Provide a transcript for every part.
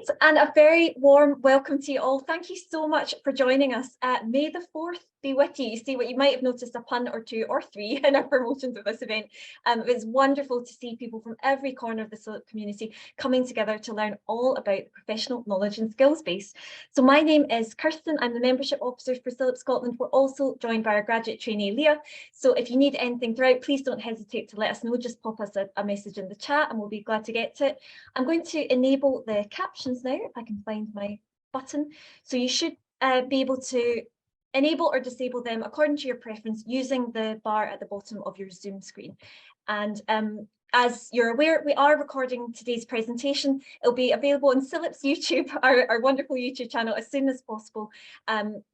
Great, and a very warm welcome to you all. Thank you so much for joining us. May the 4th be with you. You see what you might have noticed, a pun or two or three in our promotions of this event. It's wonderful to see people from every corner of the CILIP community coming together to learn all about the professional knowledge and skills base. So my name is Kirsten. I'm the membership officer for CILIP Scotland. We're also joined by our graduate trainee, Leah. So if you need anything throughout, please don't hesitate to let us know. Just pop us a message in the chat and we'll be glad to get to it. I'm going to enable the captions now, if I can find my button. So you should be able to enable or disable them according to your preference using the bar at the bottom of your Zoom screen. And as you're aware, we are recording today's presentation. It'll be available on CILIP's YouTube, our wonderful YouTube channel, as soon as possible.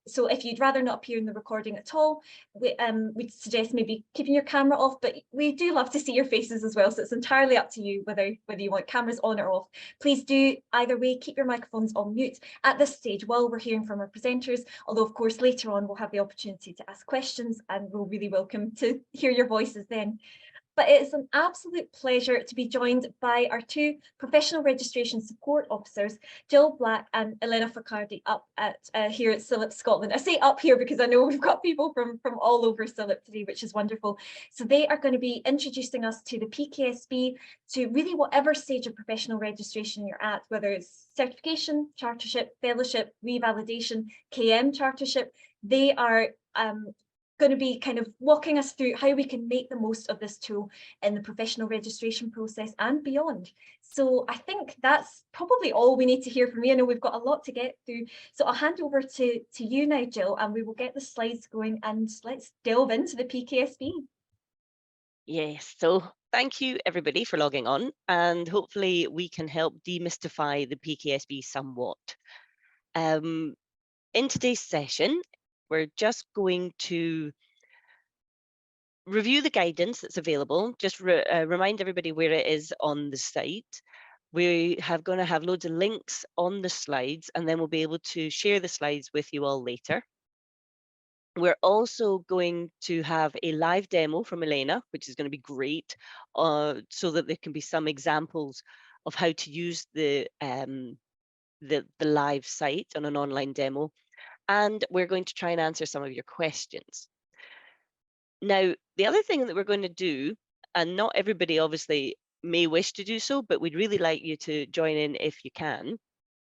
So if you'd rather not appear in the recording at all, we'd suggest maybe keeping your camera off, but we do love to see your faces as well. So it's entirely up to you whether you want cameras on or off. Please do either way, keep your microphones on mute at this stage while we're hearing from our presenters. Although of course, later on, we'll have the opportunity to ask questions and we'll really welcome to hear your voices then. But it's an absolute pleasure to be joined by our two professional registration support officers, Gill Black and Elena Focardi, up at here at CILIP Scotland. I say up here because I know we've got people from all over CILIP today, which is wonderful. So they are going to be introducing us to the PKSB, to really whatever stage of professional registration you're at, whether it's certification, chartership, fellowship, revalidation, KM chartership. They are going to be kind of walking us through how we can make the most of this tool in the professional registration process and beyond. So I think that's probably all we need to hear from you. I know we've got a lot to get through. So I'll hand over to you now, Gill, and we will get the slides going and let's delve into the PKSB. Yes, so thank you everybody for logging on, and hopefully we can help demystify the PKSB somewhat. In today's session, we're just going to review the guidance that's available, just remind everybody where it is on the site. We are going to have loads of links on the slides, and then we'll be able to share the slides with you all later. We're also going to have a live demo from Elena, which is going to be great, so that there can be some examples of how to use the live site on an online demo. And we're going to try and answer some of your questions. Now, the other thing that we're going to do, and not everybody obviously may wish to do so, but we'd really like you to join in if you can,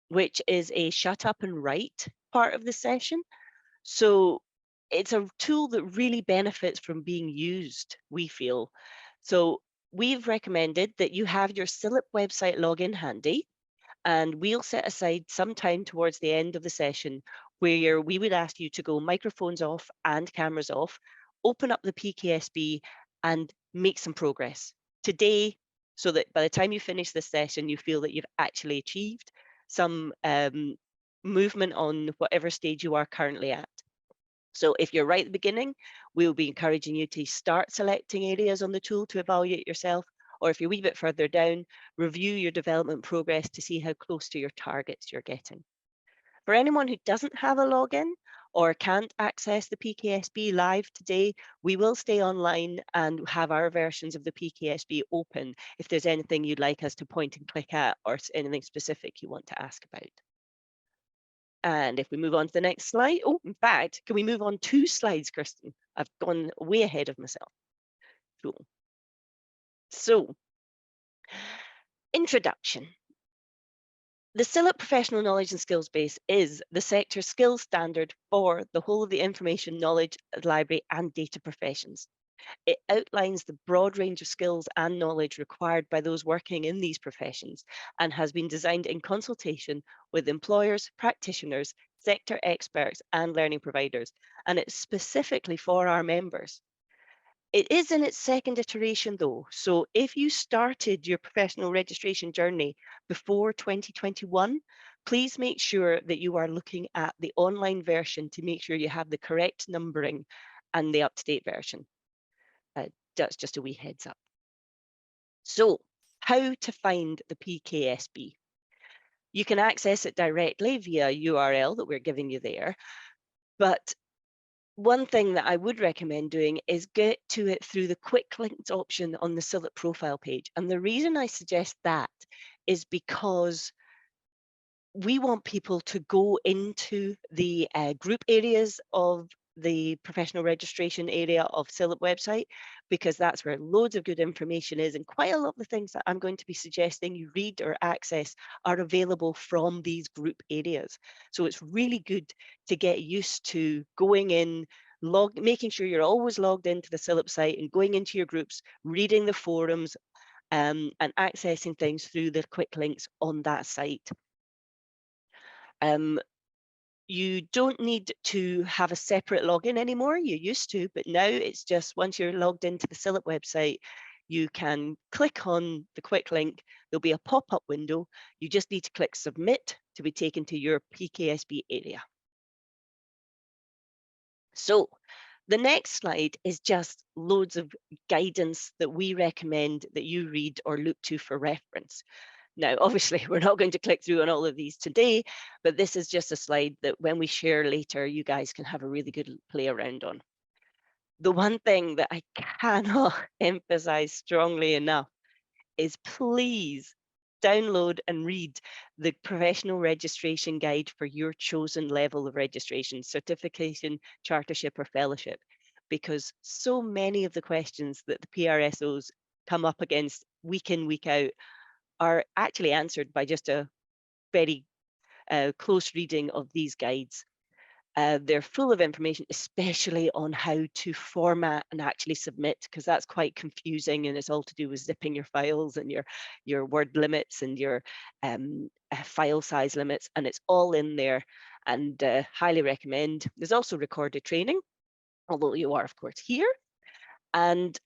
which is a shut up and write part of the session. So it's a tool that really benefits from being used, we feel. So we've recommended that you have your CILIP website login handy, and we'll set aside some time towards the end of the session where we would ask you to go microphones off and cameras off, open up the PKSB and make some progress today, so that by the time you finish this session, you feel that you've actually achieved some movement on whatever stage you are currently at. So if you're right at the beginning, we'll be encouraging you to start selecting areas on the tool to evaluate yourself. Or if you're a wee bit further down, review your development progress to see how close to your targets you're getting. For anyone who doesn't have a login or can't access the PKSB live today, we will stay online and have our versions of the PKSB open if there's anything you'd like us to point and click at or anything specific you want to ask about. And if we move on to the next slide, oh, in fact, can we move on 2 slides, Kristen? I've gone way ahead of myself. Cool. So, introduction. The CILIP Professional Knowledge and Skills Base is the sector skills standard for the whole of the information, knowledge, library and data professions. It outlines the broad range of skills and knowledge required by those working in these professions and has been designed in consultation with employers, practitioners, sector experts and learning providers, and it's specifically for our members. It is in its 2nd iteration though, so if you started your professional registration journey before 2021, please make sure that you are looking at the online version to make sure you have the correct numbering and the up-to-date version. That's just a wee heads up. So, how to find the PKSB? You can access it directly via URL that we're giving you there, but one thing that I would recommend doing is get to it through the quick links option on the CILIP profile page. And the reason I suggest that is because we want people to go into the group areas of the professional registration area of CILIP website, because that's where loads of good information is, and quite a lot of the things that I'm going to be suggesting you read or access are available from these group areas. So it's really good to get used to going in, making sure you're always logged into the CILIP site and going into your groups, reading the forums, and accessing things through the quick links on that site. You don't need to have a separate login anymore. You used to, but now it's just once you're logged into the CILIP website, you can click on the quick link. There'll be a pop-up window. You just need to click submit to be taken to your PKSB area. So the next slide is just loads of guidance that we recommend that you read or look to for reference. Now, obviously, we're not going to click through on all of these today, but this is just a slide that when we share later, you guys can have a really good play around on. The one thing that I cannot emphasize strongly enough is please download and read the professional registration guide for your chosen level of registration, certification, chartership, or fellowship, because so many of the questions that the PRSOs come up against week in, week out are actually answered by just a very close reading of these guides. They're full of information, especially on how to format and actually submit, because that's quite confusing, and it's all to do with zipping your files and your word limits and your file size limits, and it's all in there, and highly recommend. There's also recorded training, although you are, of course, here. And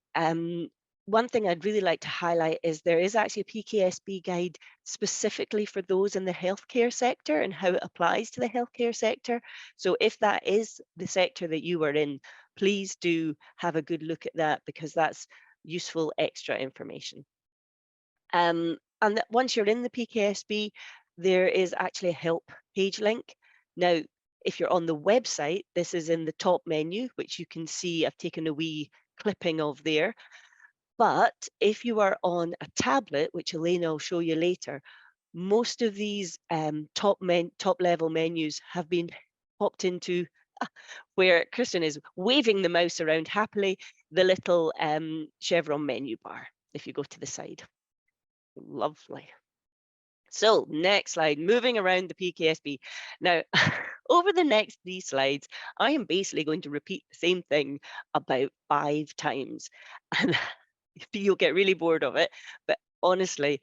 one thing I'd really like to highlight is there is actually a PKSB guide specifically for those in the healthcare sector and how it applies to the healthcare sector. So if that is the sector that you are in, please do have a good look at that, because that's useful extra information. And that once you're in the PKSB, there is actually a help page link. Now, if you're on the website, this is in the top menu, which you can see I've taken a wee clipping of there. But if you are on a tablet, which Elena will show you later, most of these top level menus have been popped into where Kristen is waving the mouse around happily, the little chevron menu bar, if you go to the side. Lovely. So next slide, moving around the PKSB. Now, over the next 3 slides, I am basically going to repeat the same thing about 5 times. And you'll get really bored of it. But honestly,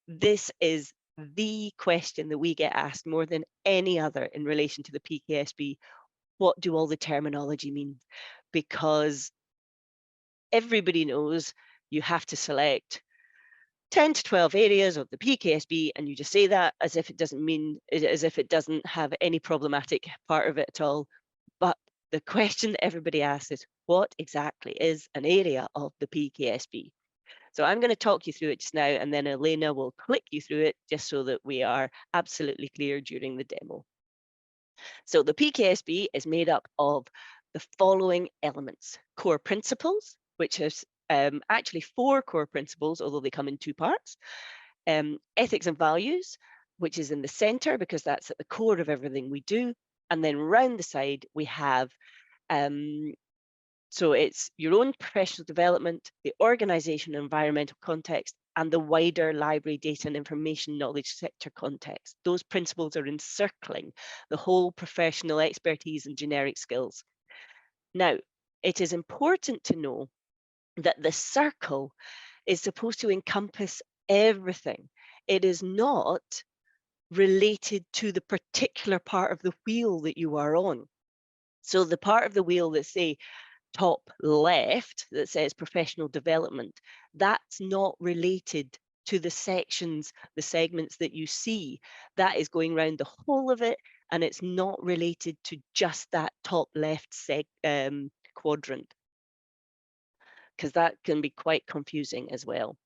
this is the question that we get asked more than any other in relation to the PKSB. What do all the terminology mean? Because everybody knows you have to select 10 to 12 areas of the PKSB, and you just say that as if it doesn't mean, as if it doesn't have any problematic part of it at all. But the question that everybody asks is, what exactly is an area of the PKSB? So I'm going to talk you through it just now, and then Elena will click you through it just so that we are absolutely clear during the demo. So the PKSB is made up of the following elements: core principles, which is actually 4 core principles, although they come in 2 parts. Ethics and values, which is in the center because that's at the core of everything we do. And then round the side, we have so it's your own professional development, the organization and environmental context, and the wider library data and information knowledge sector context. Those principles are encircling the whole professional expertise and generic skills. Now, it is important to know that the circle is supposed to encompass everything. It is not related to the particular part of the wheel that you are on. So the part of the wheel that say top left that says professional development, that's not related to the sections, the segments that you see. That is going around the whole of it, and it's not related to just that top left quadrant, because that can be quite confusing as well.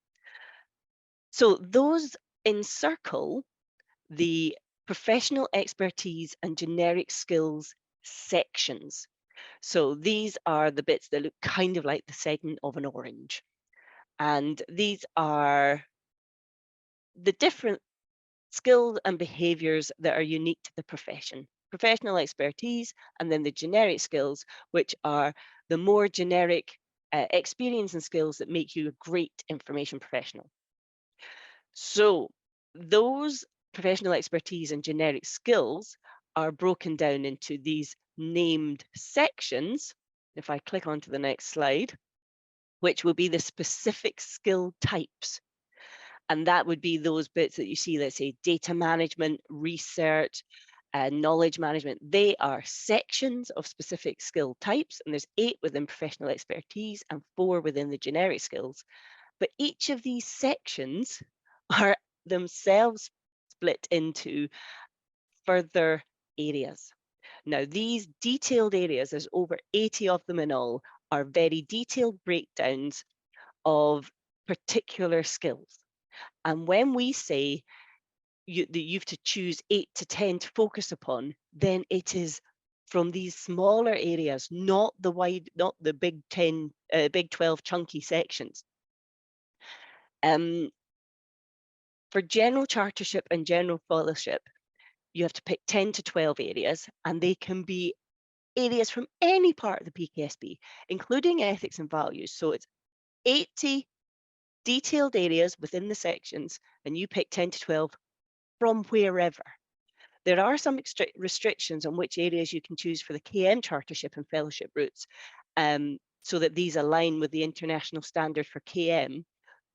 So those encircle the professional expertise and generic skills sections. So these are the bits that look kind of like the segment of an orange. And these are the different skills and behaviours that are unique to the profession, professional expertise, and then the generic skills, which are the more generic experience and skills that make you a great information professional. So those professional expertise and generic skills are broken down into these named sections. If I click onto the next slide, which will be the specific skill types. And that would be those bits that you see, let's say data management, research, knowledge management. They are sections of specific skill types, and there's 8 within professional expertise and 4 within the generic skills. But each of these sections are themselves split into further areas. Now, these detailed areas, there's over 80 of them in all, are very detailed breakdowns of particular skills. And when we say that you have to choose 8 to 10 to focus upon, then it is from these smaller areas, not the big 10, big 12 chunky sections. For general chartership and general fellowship, you have to pick 10 to 12 areas, and they can be areas from any part of the PKSB, including ethics and values. So it's 80 detailed areas within the sections, and you pick 10 to 12 from wherever. There are some restrictions on which areas you can choose for the KM chartership and fellowship routes, so that these align with the international standard for KM.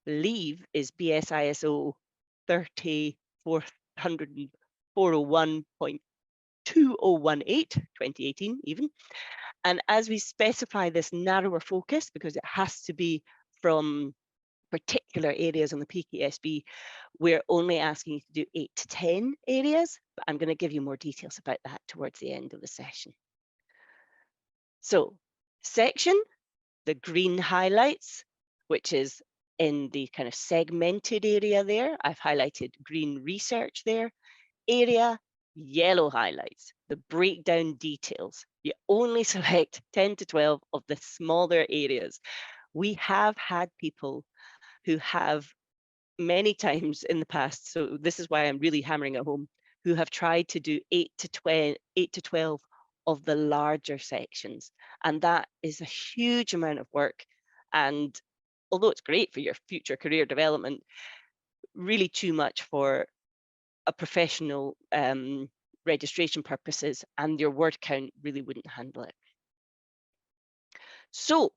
Believe is BSISO 30401.2018, 2018 even. And as we specify this narrower focus, because it has to be from particular areas on the PKSB, we're only asking you to do 8 to 10 areas, but I'm going to give you more details about that towards the end of the session. So, section, the green highlights, which is in the kind of segmented area there. I've highlighted green research there. Area, yellow highlights, the breakdown details. You only select 10 to 12 of the smaller areas. We have had people who have many times in the past, so this is why I'm really hammering it home, who have tried to do 8 to 12 of the larger sections. And that is a huge amount of work. And although it's great for your future career development, really too much for a professional registration purposes, and your word count really wouldn't handle it. So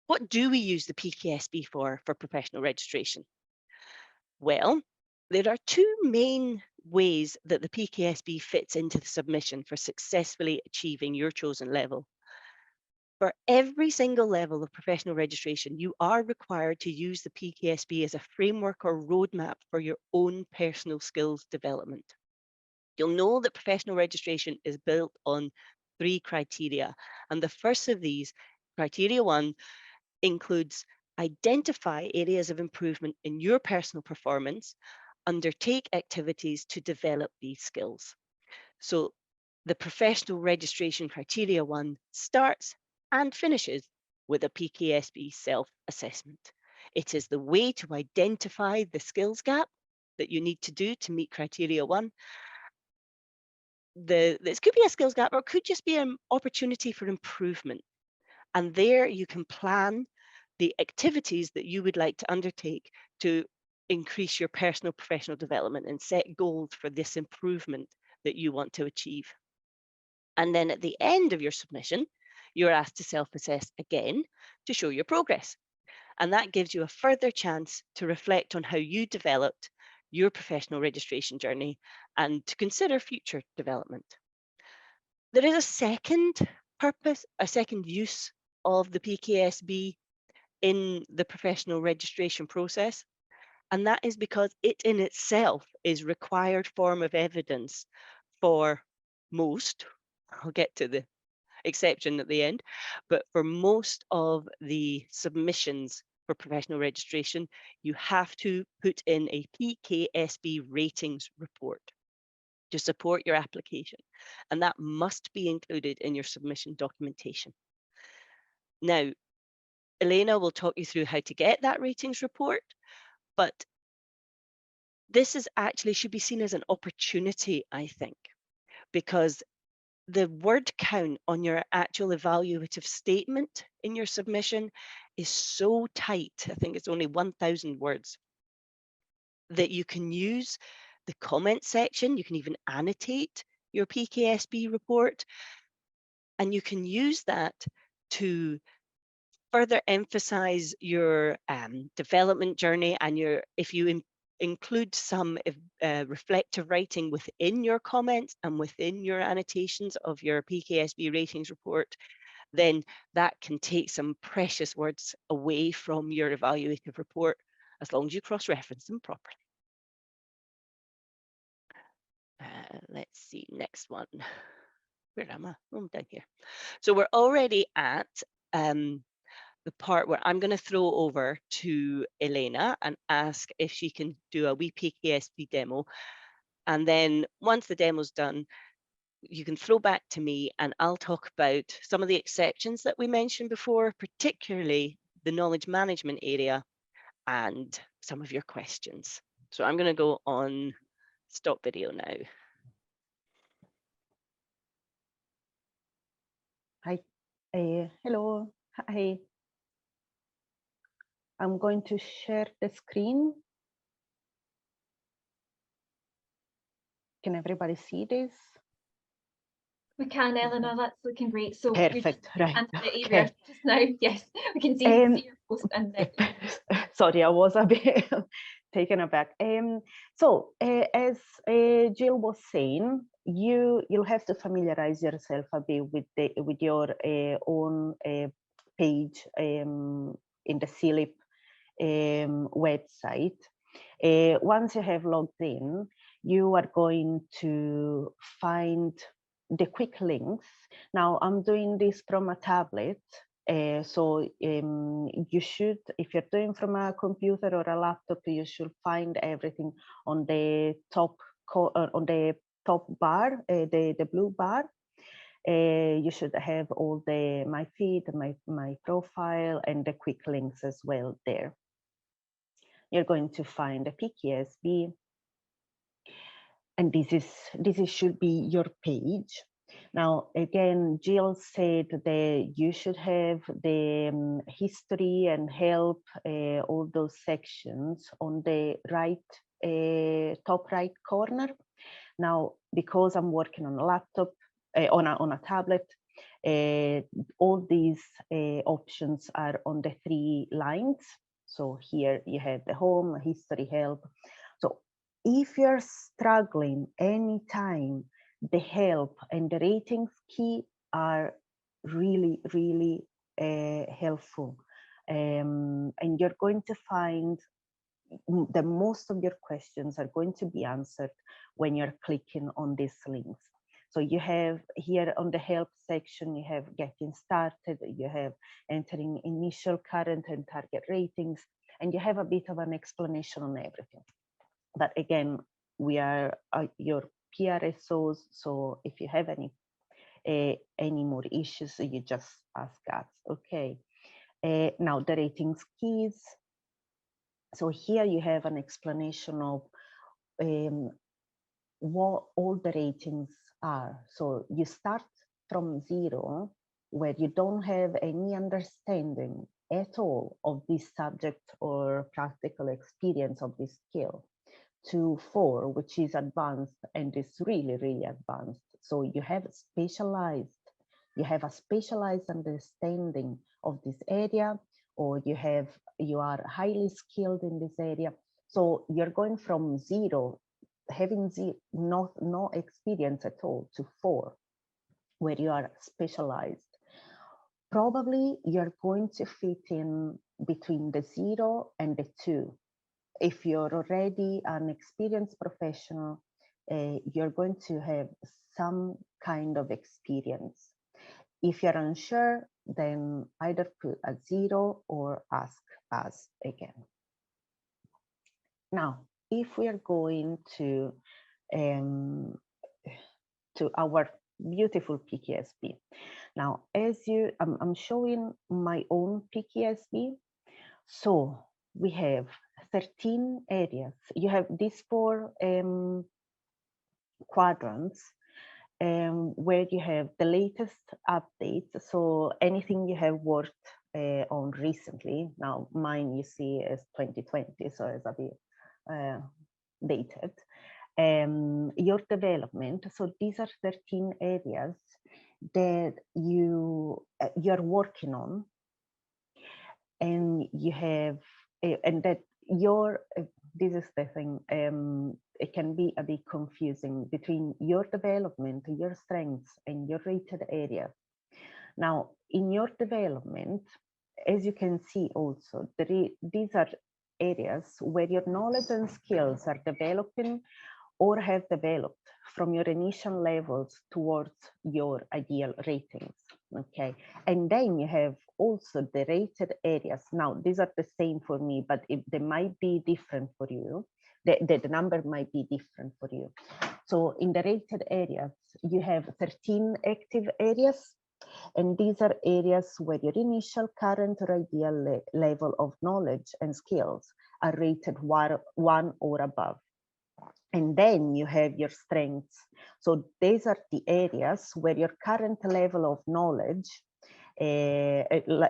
what do we use the PKSB for professional registration? Well, there are 2 main ways that the PKSB fits into the submission for successfully achieving your chosen level. For every single level of professional registration, you are required to use the PKSB as a framework or roadmap for your own personal skills development. You'll know that professional registration is built on 3 criteria. And the first of these, criteria 1, includes identify areas of improvement in your personal performance, undertake activities to develop these skills. So the professional registration criteria 1 starts and finishes with a PKSB self-assessment. It is the way to identify the skills gap that you need to do to meet criteria 1. This could be a skills gap, or it could just be an opportunity for improvement. And there you can plan the activities that you would like to undertake to increase your personal professional development and set goals for this improvement that you want to achieve. And then at the end of your submission, you're asked to self-assess again to show your progress. And that gives you a further chance to reflect on how you developed your professional registration journey and to consider future development. There is a second purpose, a second use of the PKSB in the professional registration process, and that is because it in itself is required form of evidence for most, I'll get to the exception at the end, but for most of the submissions for professional registration, you have to put in a PKSB ratings report to support your application, and that must be included in your submission documentation. Now, Elena will talk you through how to get that ratings report, but this is actually should be seen as an opportunity, I think, because the word count on your actual evaluative statement in your submission is so tight. I think it's only 1,000 words, that you can use the comment section. You can even annotate your PKSB report, and you can use that to further emphasize your development journey, and if you include some reflective writing within your comments and within your annotations of your PKSB ratings report, then that can take some precious words away from your evaluative report, as long as you cross-reference them properly. Let's see, next one. Where am I? Oh, I'm down here. So we're already at the part where I'm going to throw over to Elena and ask if she can do a wee PKSB demo. And then once the demo's done, you can throw back to me and I'll talk about some of the exceptions that we mentioned before, particularly the knowledge management area and some of your questions. So I'm going to go on stop video now. Hi, hello, hi. I'm going to share the screen. Can everybody see this? We can, Elena, that's looking great. So Perfect, right. The Okay. area just now, yes, we can see your post and sorry, I was a bit taken aback. As Gill was saying, you'll have to familiarize yourself a bit with your own page in the CILIP website. Once you have logged in, you are going to find the quick links. Now I'm doing this from a tablet, so you should, if you're doing from a computer or a laptop, you should find everything on the top bar, the blue bar. You should have all my feed, my profile, and the quick links as well there. You're going to find a PKSB, and this should be your page. Now, again, Gill said that you should have the history and help, all those sections on the right, top right corner. Now, because I'm working on a laptop, on a tablet, all these options are on the 3 lines. So here you have the home, history, help. So if you're struggling anytime, the help and the ratings key are really, really helpful. And you're going to find the most of your questions are going to be answered when you're clicking on these links. So you have here on the help section, you have getting started, you have entering initial, current, and target ratings, and you have a bit of an explanation on everything. But again, we are your PRSOs, so if you have any more issues, you just ask us. Okay. Now the ratings keys. So here you have an explanation of what all the ratings are. So you start from 0, where you don't have any understanding at all of this subject or practical experience of this skill, to 4, which is advanced and is really, really advanced. So you have a specialized understanding of this area, or you are highly skilled in this area. So you're going from 0, having no experience at all, to 4, where you are specialized. Probably you're going to fit in between the 0 and the 2. If you're already an experienced professional, you're going to have some kind of experience. If you're unsure, then either put a 0 or ask us again. Now, if we are going to our beautiful PKSB. Now, I'm showing my own PKSB. So we have 13 areas. You have these 4 quadrants where you have the latest updates. So anything you have worked on recently. Now mine you see as 2020, so it's a bit dated. Your development. So these are 13 areas that you're working on, and you have and that your this is the thing. It can be a bit confusing between your development, your strengths, and your rated area. Now, in your development, as you can see also, these are areas where your knowledge and skills are developing or have developed from your initial levels towards your ideal ratings. Okay, and then you have also the rated areas. Now, these are the same for me, but they might be different for you. The number might be different for you. So in the rated areas, you have 13 active areas, and these are areas where your initial, current, or ideal level of knowledge and skills are rated 1 or above. And then you have your strengths. So these are the areas where your current level of knowledge,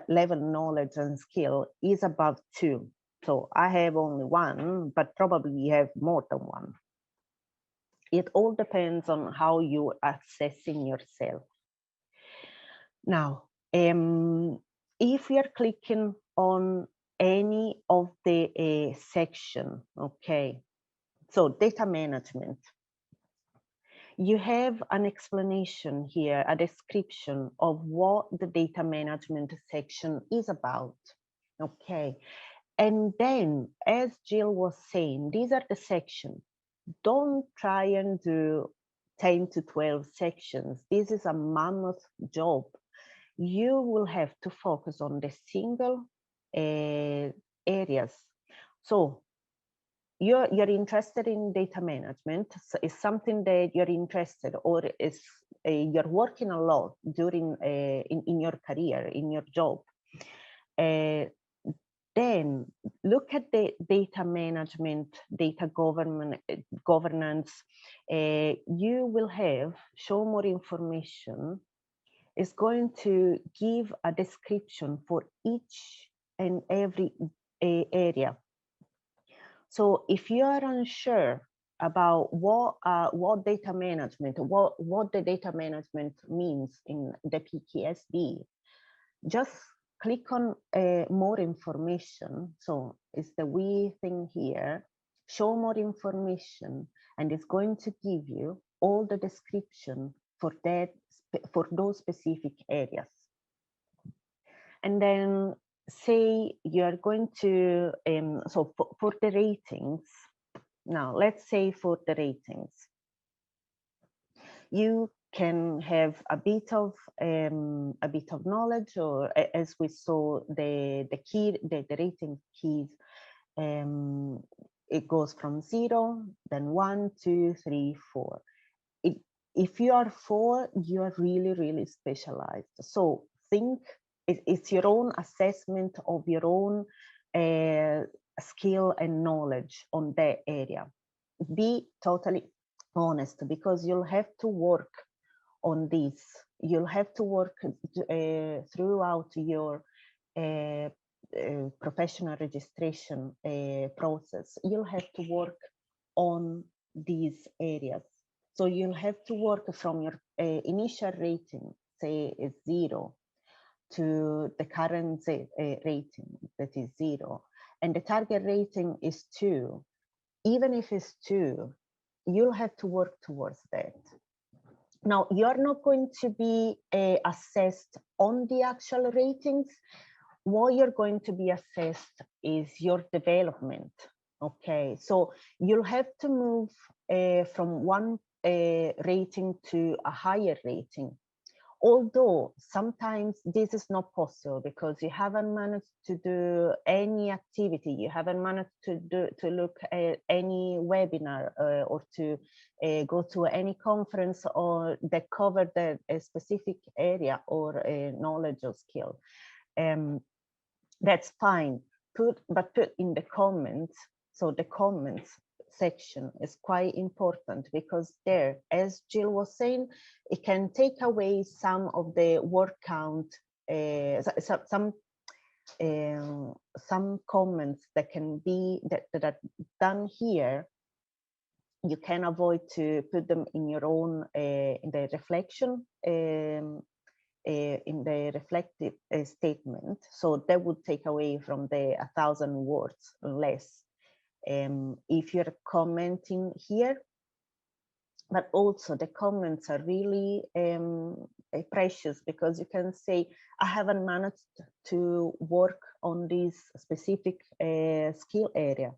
knowledge and skill is above 2. So I have only 1, but probably you have more than 1. It all depends on how you are assessing yourself. Now, if you're clicking on any of the section, okay, so data management, you have an explanation here, a description of what the data management section is about, okay? And then, as Gill was saying, these are the sections. Don't try and do 10 to 12 sections. This is a mammoth job. You will have to focus on the single areas. So you're interested in data management. So it's something that you're interested, or is you're working a lot during in your career, in your job. Then look at the data management, data governance. You will have show more information. Is going to give a description for each and every area. So if you are unsure about what data management, what the data management means in the PKSB, just click on more information. So it's the wee thing here, show more information, and it's going to give you all the description for those specific areas. And then say you're going to, so for the ratings, now let's say for the ratings, you can have a bit of knowledge, or as we saw the rating keys, it goes from 0, then 1, 2, 3, 4. If you are 4, you are really, really specialized. So think it's your own assessment of your own skill and knowledge on that area. Be totally honest, because you'll have to work on this. You'll have to work throughout your professional registration process. You'll have to work on these areas. So you'll have to work from your initial rating, say it's 0, to the current rating that is 0. And the target rating is 2. Even if it's 2, you'll have to work towards that. Now, you're not going to be assessed on the actual ratings. What you're going to be assessed is your development. Okay, so you'll have to move from one rating to a higher rating. Although sometimes this is not possible because you haven't managed to do any activity, you haven't managed to look at any webinar or to go to any conference or that covered a specific area or a knowledge or skill. That's fine. put in the comments. So the comments section is quite important, because there, as Gill was saying, it can take away some of the word count, some comments that can be that are done here. You can avoid to put them in your own in the reflection in the reflective statement. So that would take away from the 1,000 words less if you're commenting here. But also the comments are really precious, because you can say, I haven't managed to work on this specific skill area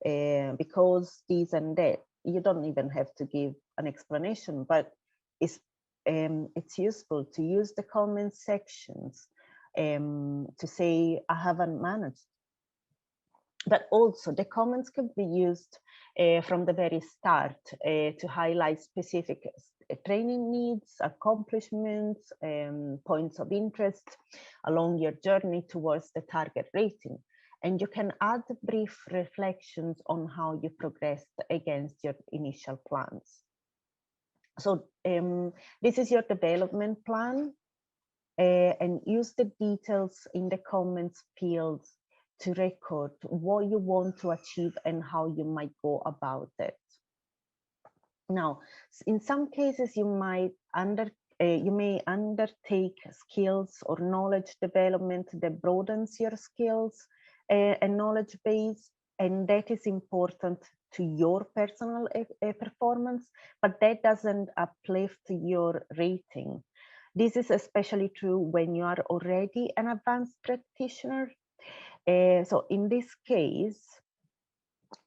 because this and that. You don't even have to give an explanation, but it's useful to use the comment sections to say, I haven't managed. But also the comments can be used from the very start to highlight specific training needs, accomplishments, points of interest along your journey towards the target rating. And you can add brief reflections on how you progressed against your initial plans. So this is your development plan, and use the details in the comments fields to record what you want to achieve and how you might go about it. Now, in some cases, you may undertake skills or knowledge development that broadens your skills and knowledge base, and that is important to your personal performance, but that doesn't uplift your rating. This is especially true when you are already an advanced practitioner. So in this case,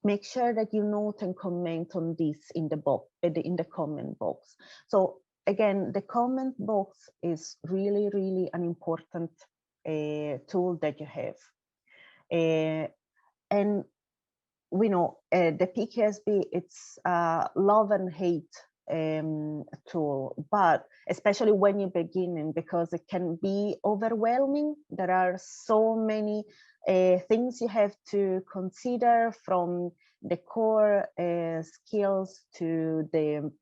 make sure that you note and comment on this in the box, in the comment box. So again, the comment box is really, really an important tool that you have. And we know the PKSB, it's a love and hate tool, but especially when you're beginning, because it can be overwhelming. There are so many things you have to consider, from the core skills to the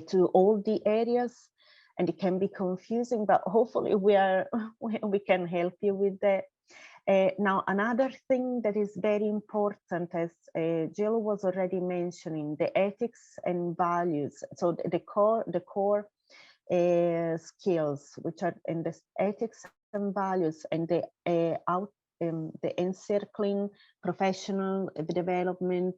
to all the areas, and it can be confusing, but hopefully we can help you with that. Now, another thing that is very important, as Gill was already mentioning, the ethics and values. So the core skills, which are in the ethics and values, and the encircling professional development.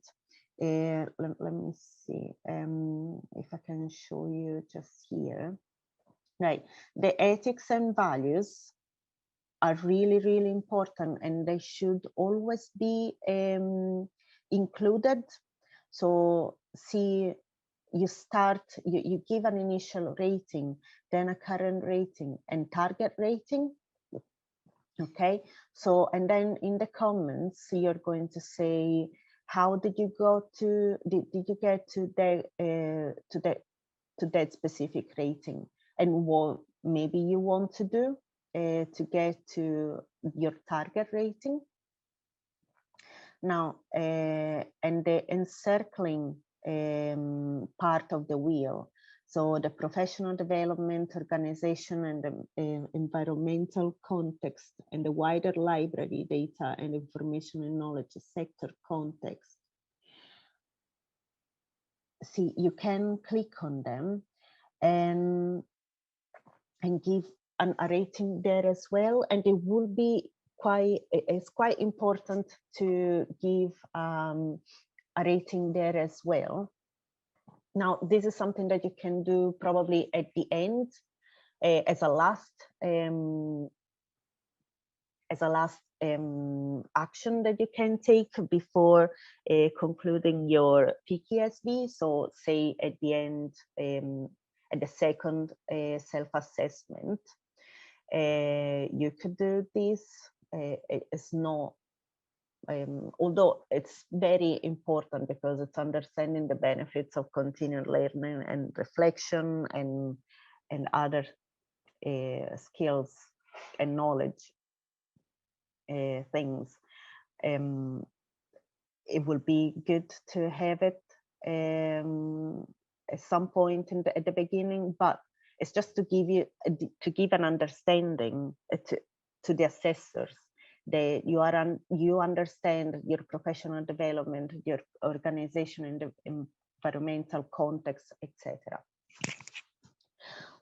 Let me see if I can show you just here. Right, the ethics and values are really, really important, and they should always be included. So see, you give an initial rating, then a current rating and target rating. Okay, so, and then in the comments, you're going to say, how did you go to, did you get to that specific rating, and what maybe you want to do to get to your target rating. Now, and the encircling part of the wheel. So the professional development, organization, and the environmental context, and the wider library, data, and information and knowledge sector context. See, you can click on them and give a rating there as well, and it will be it's quite important to give a rating there as well. Now, this is something that you can do probably at the end as a last action that you can take before concluding your PKSB. So say at the end, at the second self-assessment, you could do this. It's not, although it's very important, because it's understanding the benefits of continued learning and reflection and other skills and knowledge things. it will be good to have it at some point at the beginning, but it's just to give you an understanding to the assessors that you understand your professional development, your organization in the environmental context, etc.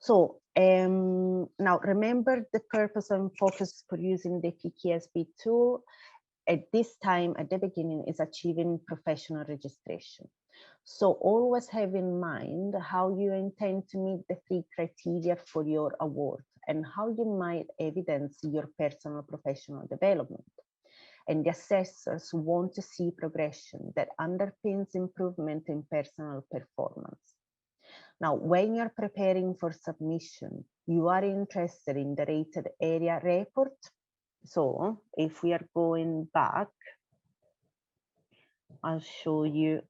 So now remember the purpose and focus for using the PKSB tool at this time at the beginning is achieving professional registration. So always have in mind how you intend to meet the 3 criteria for your award and how you might evidence your personal professional development. And the assessors want to see progression that underpins improvement in personal performance. Now, when you're preparing for submission, you are interested in the rated area report. So if we are going back, I'll show you.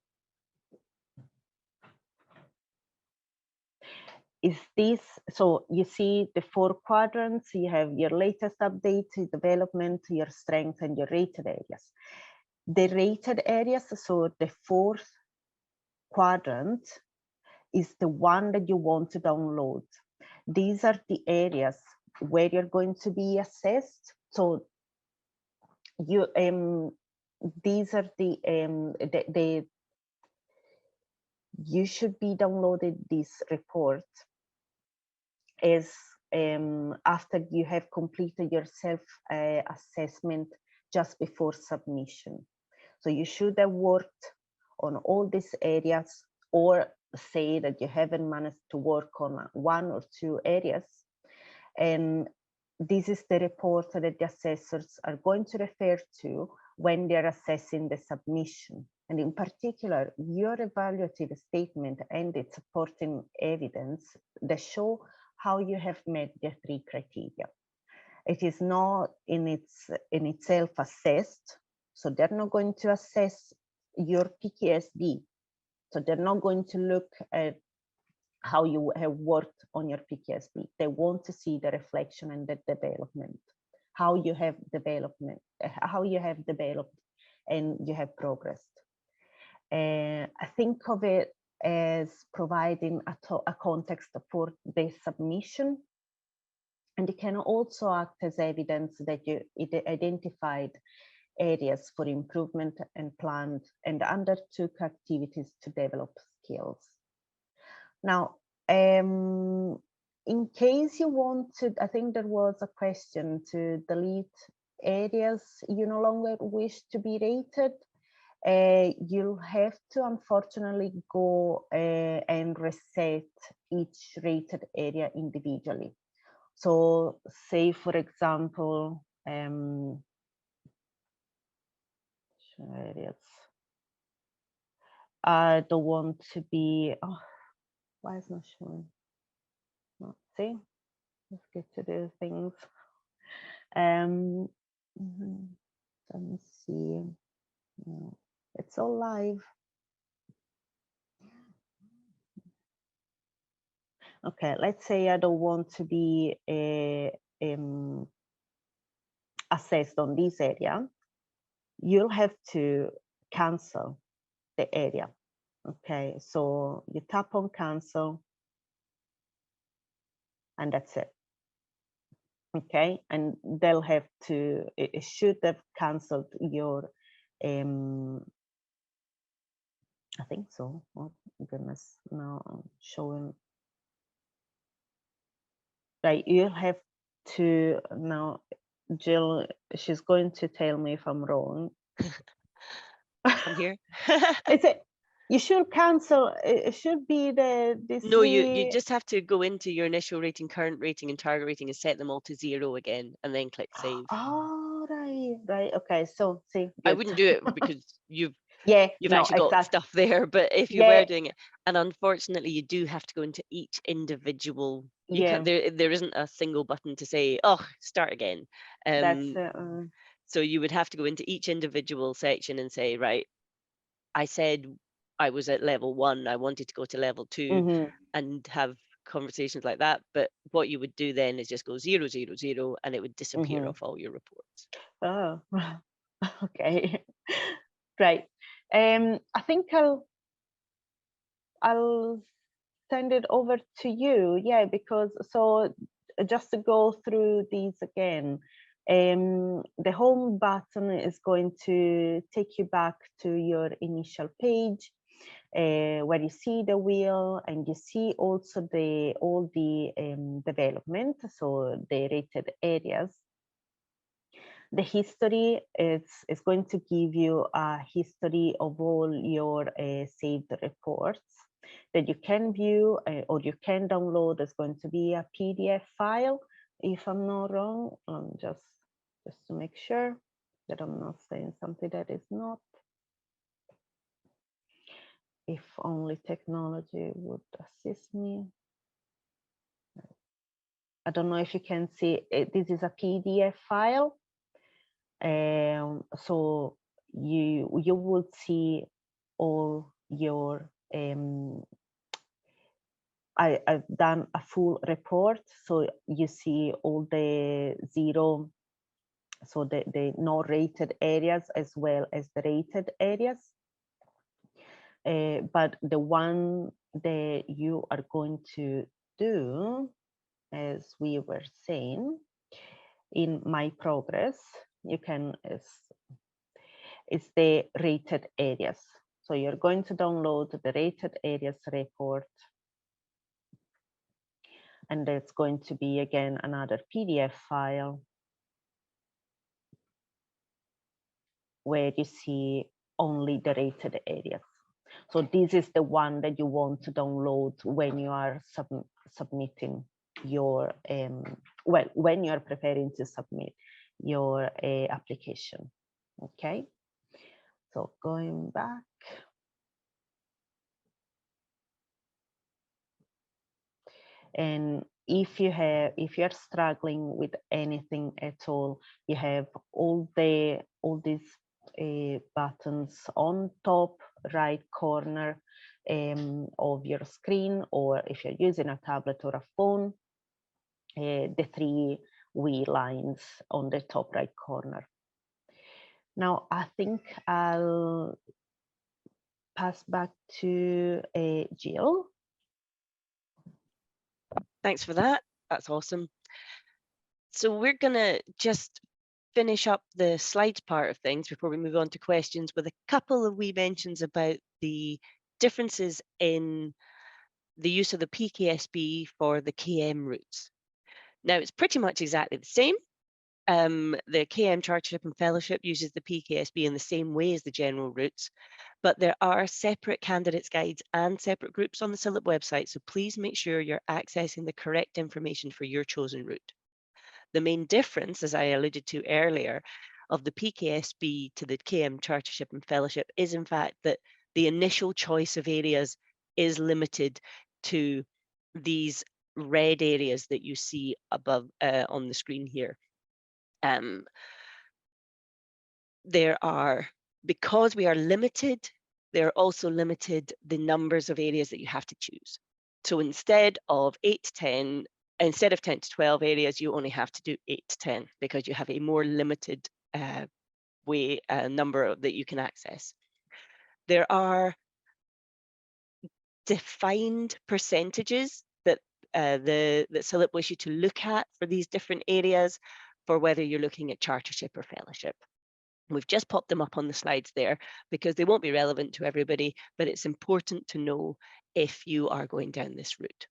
Is this, so you see the 4 quadrants, you have your latest update, development, your strength, and your rated areas. The rated areas, so the 4th quadrant, is the one that you want to download. These are the areas where you're going to be assessed. So you these are the you should be downloading this report as after you have completed your self-assessment just before submission. So you should have worked on all these areas, or say that you haven't managed to work on 1 or 2 areas. And this is the report that the assessors are going to refer to when they're assessing the submission. And in particular, your evaluative statement and its supporting evidence that show how you have met the 3 criteria. It is not in itself assessed, so they're not going to assess your PKSB. So they're not going to look at how you have worked on your PKSB. They want to see the reflection and the development, how you have developed and you have progressed. I think of it as providing a context for the submission, and it can also act as evidence that you identified areas for improvement and planned and undertook activities to develop skills. Now, in case you wanted, I think there was a question to delete areas you no longer wish to be rated. You'll have to unfortunately go and reset each rated area individually. So say, for example, areas. I don't want to be, oh, why is not showing? No, see, let's get to the things. Let me see. No, it's all live. Okay, let's say I don't want to be assessed on this area. You'll have to cancel the area. Okay, so you tap on cancel and that's it. Okay, and they'll have to, it should have canceled your, I think so. Oh goodness, now I'm showing. Right, you'll have to, now Jill, she's going to tell me if I'm wrong. I'm here. Is it, you should cancel, it should be this. No, you just have to go into your initial rating, current rating, and target rating and set them all to 0 again, and then click save. Oh, right. Okay, so see. Good. I wouldn't do it because you've no, actually got stuff there, but if you were doing it, and unfortunately you do have to go into each individual. You can't, there isn't a single button to say, oh, start again. That's so you would have to go into each individual section and say, right, I said I was at level 1, I wanted to go to level 2 and have conversations like that. But what you would do then is just go 0, 0, 0, and it would disappear off all your reports. Oh, Okay, great. I think I'll send it over to you. Yeah, because so just to go through these again, the home button is going to take you back to your initial page, where you see the wheel and you see also all the development, so the rated areas. The history is going to give you a history of all your saved reports that you can view or you can download. There's going to be a PDF file, if I'm not wrong, just to make sure that I'm not saying something that is not. If only technology would assist me. I don't know if you can see it. This is a PDF file. So you would see all your I've done a full report, so you see all the zero, so the not rated areas as well as the rated areas. But the one that you are going to do, as we were saying, in my progress, you can, it's the rated areas. So you're going to download the rated areas report. And that's going to be, again, another PDF file where you see only the rated areas. So this is the one that you want to download when you are submitting your, well, when you are preparing to submit your application. Okay. So going back. And if you're struggling with anything at all, you have all these buttons on top right corner of your screen, or if you're using a tablet or a phone, the 3 wheel lines on the top right corner. Now, I think I'll pass back to Gill. Thanks for that. That's awesome. So we're going to just finish up the slides part of things before we move on to questions with a couple of wee mentions about the differences in the use of the PKSB for the KM routes. Now, it's pretty much exactly the same. The KM Chartership and Fellowship uses the PKSB in the same way as the general routes, but there are separate candidates guides and separate groups on the CILIP website, so please make sure you're accessing the correct information for your chosen route. The main difference, as I alluded to earlier, of the PKSB to the KM Chartership and Fellowship is in fact that the initial choice of areas is limited to these red areas that you see above on the screen here. Because we are limited, there are also limited the numbers of areas that you have to choose. So instead of 8 to 10, instead of 10 to 12 areas, you only have to do 8 to 10 because you have a more limited number that you can access. There are defined percentages that that CILIP wish you to look at for these different areas for whether you're looking at chartership or fellowship. We've just popped them up on the slides there because they won't be relevant to everybody, but it's important to know if you are going down this route.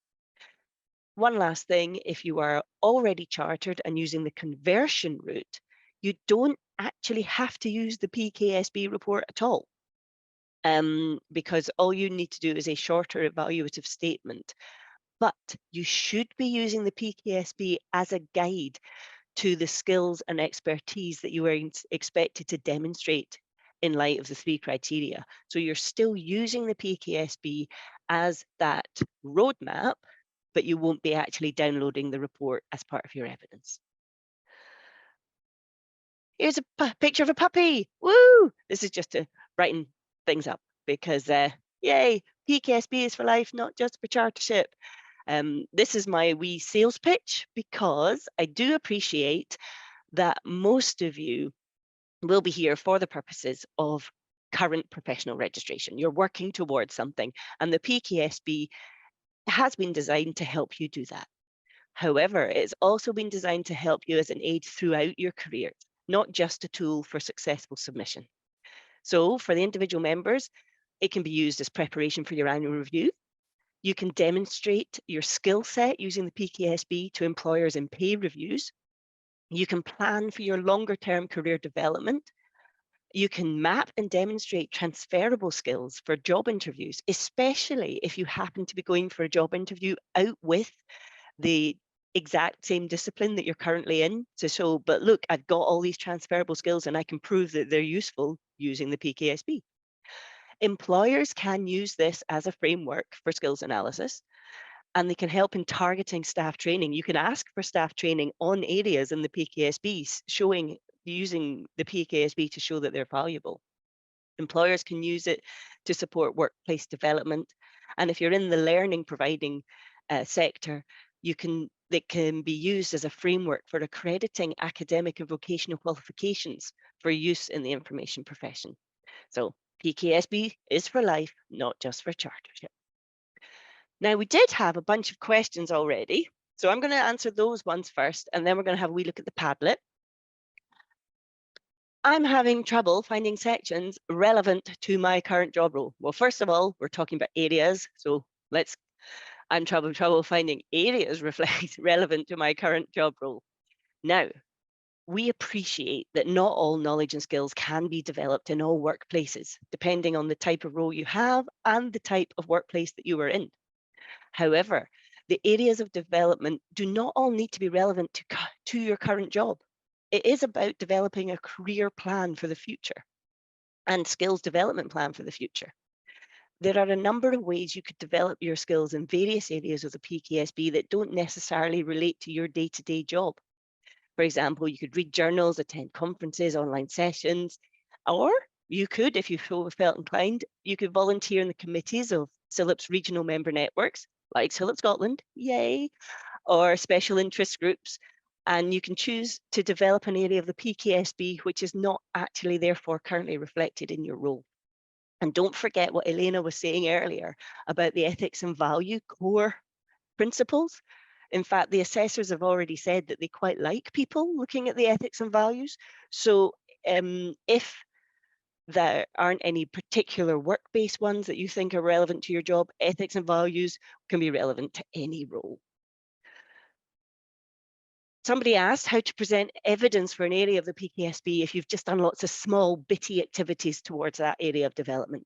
One last thing, if you are already chartered and using the conversion route, you don't actually have to use the PKSB report at all, because all you need to do is a shorter evaluative statement. But you should be using the PKSB as a guide to the skills and expertise that you are expected to demonstrate in light of the 3 criteria. So you're still using the PKSB as that roadmap, but you won't be actually downloading the report as part of your evidence. Here's a picture of a puppy. Woo! This is just to brighten things up because, yay, PKSB is for life, not just for chartership. This is my wee sales pitch because I do appreciate that most of you will be here for the purposes of current professional registration. You're working towards something, and the PKSB has been designed to help you do that. However, it's also been designed to help you as an aid throughout your career, not just a tool for successful submission. So for the individual members, it can be used as preparation for your annual review. You can demonstrate your skill set using the PKSB to employers in pay reviews. You can plan for your longer term career development. You can map and demonstrate transferable skills for job interviews, especially if you happen to be going for a job interview out with the exact same discipline that you're currently in to show, but look, I've got all these transferable skills and I can prove that they're useful using the PKSB. Employers can use this as a framework for skills analysis, and they can help in targeting staff training. You can ask for staff training on areas in the PKSB, using the PKSB to show that they're valuable. Employers can use it to support workplace development. And if you're in the learning providing sector, it can be used as a framework for accrediting academic and vocational qualifications for use in the information profession. So PKSB is for life, not just for chartership. Now, we did have a bunch of questions already, so I'm going to answer those ones first, and then we're going to have a wee look at the Padlet. I'm having trouble finding sections relevant to my current job role. Well, first of all, we're talking about areas, so I'm having trouble finding areas relevant to my current job role. Now, we appreciate that not all knowledge and skills can be developed in all workplaces, depending on the type of role you have and the type of workplace that you are in. However, the areas of development do not all need to be relevant to your current job. It is about developing a career plan for the future and skills development plan for the future. There are a number of ways you could develop your skills in various areas of the PKSB that don't necessarily relate to your day-to-day job. For example, you could read journals, attend conferences, online sessions, or you could, if you felt inclined, you could volunteer in the committees of CILIP's regional member networks, like CILIP Scotland, yay, or special interest groups. And you can choose to develop an area of the PKSB which is not actually therefore currently reflected in your role. And don't forget what Elena was saying earlier about the ethics and value core principles. In fact, the assessors have already said that they quite like people looking at the ethics and values. So if there aren't any particular work-based ones that you think are relevant to your job, ethics and values can be relevant to any role. Somebody asked how to present evidence for an area of the PKSB if you've just done lots of small bitty activities towards that area of development.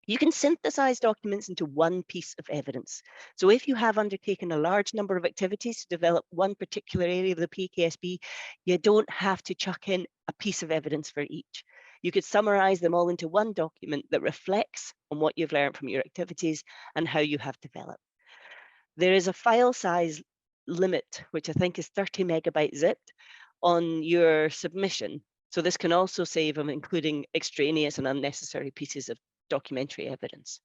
You can synthesize documents into one piece of evidence. So if you have undertaken a large number of activities to develop one particular area of the PKSB, you don't have to chuck in a piece of evidence for each. You could summarize them all into one document that reflects on what you've learned from your activities and how you have developed. There is a file size limit, which I think is 30 megabyte zipped on your submission. So this can also save on including extraneous and unnecessary pieces of documentary evidence.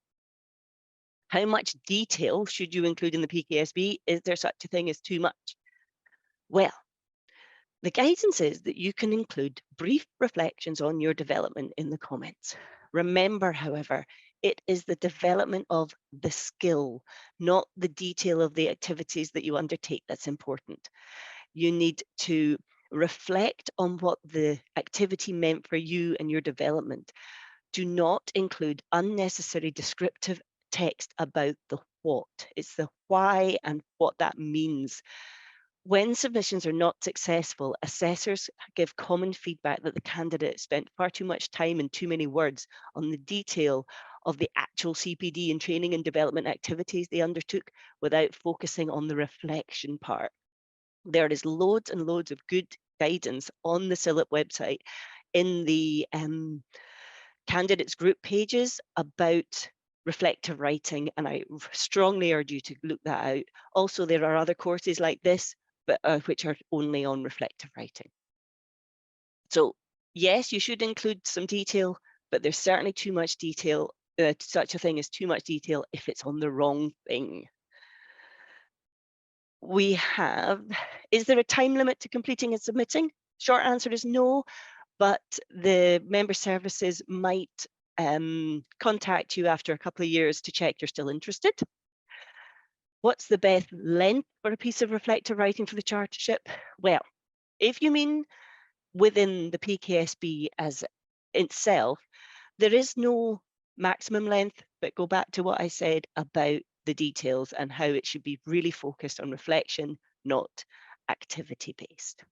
How much detail should you include in the PKSB? Is there such a thing as too much? Well, the guidance is that you can include brief reflections on your development in the comments. Remember, however, it is the development of the skill, not the detail of the activities that you undertake that's important. You need to reflect on what the activity meant for you and your development. Do not include unnecessary descriptive text about the what. It's the why and what that means. When submissions are not successful, assessors give common feedback that the candidate spent far too much time and too many words on the detail of the actual CPD and training and development activities they undertook without focusing on the reflection part. There is loads and loads of good guidance on the CILIP website in the candidates group pages about reflective writing, and I strongly urge you to look that out. Also, there are other courses like this, but which are only on reflective writing. So yes, you should include some detail, but there's certainly too much detail, such a thing as too much detail if it's on the wrong thing. We have, is there a time limit to completing and submitting? Short answer is no. but the member services might contact you after a couple of years to check you're still interested. What's the best length for a piece of reflective writing for the Chartership? Well, if you mean within the PKSB as itself, there is no maximum length, but go back to what I said about the details and how it should be really focused on reflection, not activity-based.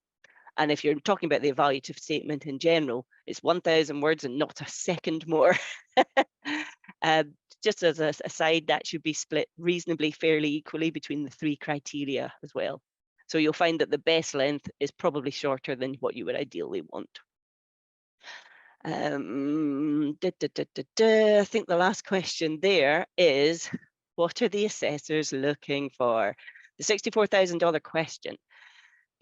And if you're talking about the evaluative statement in general, it's 1,000 words and not a second more. Just as an aside, that should be split reasonably fairly equally between the 3 criteria as well. So you'll find that the best length is probably shorter than what you would ideally want. I think the last question there is, what are the assessors looking for? The $64,000 question.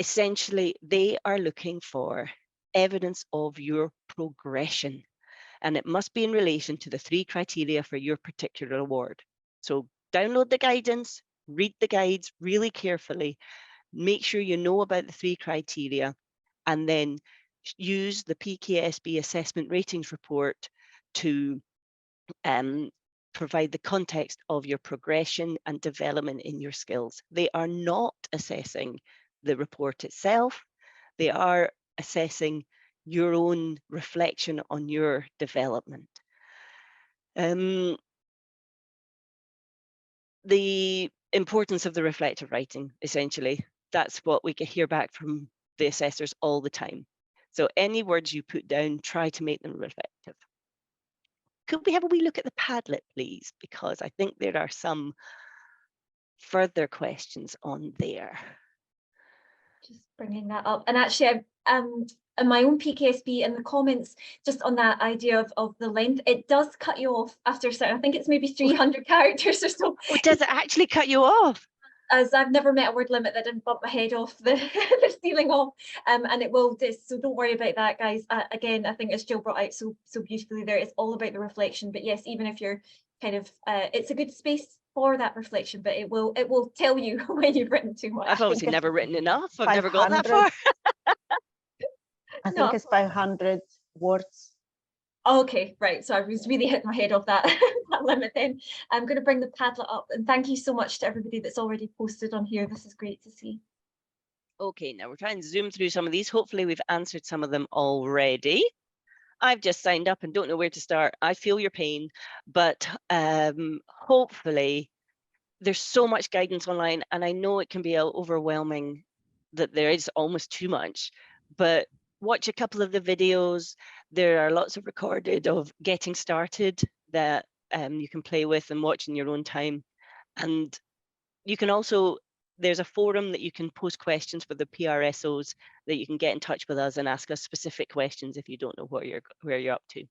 Essentially, they are looking for evidence of your progression, and it must be in relation to the 3 criteria for your particular award. So download the guidance, read the guides really carefully, make sure you know about the 3 criteria, and then use the PKSB assessment ratings report to provide the context of your progression and development in your skills. They are not assessing the report itself. They are assessing your own reflection on your development. The importance of the reflective writing, essentially, that's what we hear back from the assessors all the time. So any words you put down, try to make them reflective. Could we have a wee look at the Padlet, please? Because I think there are some further questions on there. Just bringing that up. And actually, in my own PKSB, in the comments, just on that idea of the length, it does cut you off after a certain, I think it's maybe 300 characters or so. Oh, does it actually cut you off? As I've never met a word limit that didn't bump my head off the, the ceiling off, and it will do, so don't worry about that, guys. Again, I think as Gill brought out so beautifully there, it's all about the reflection. But yes, even if you're kind of, it's a good space for that reflection, but it will tell you when you've written too much. I've obviously never written enough. I've never got that far. I think it's 500 words. Okay, right. So I was really hitting my head off that, that limit then. I'm going to bring the Padlet up, and thank you so much to everybody that's already posted on here. This is great to see. Okay, now we're trying to zoom through some of these. Hopefully we've answered some of them already. I've just signed up and don't know where to start. I feel your pain, but hopefully there's so much guidance online, and I know it can be overwhelming that there is almost too much, but watch a couple of the videos. There are lots of recorded of getting started that you can play with and watch in your own time. And you can also, there's a forum that you can post questions for the PRSOs that you can get in touch with us and ask us specific questions if you don't know where you're up to.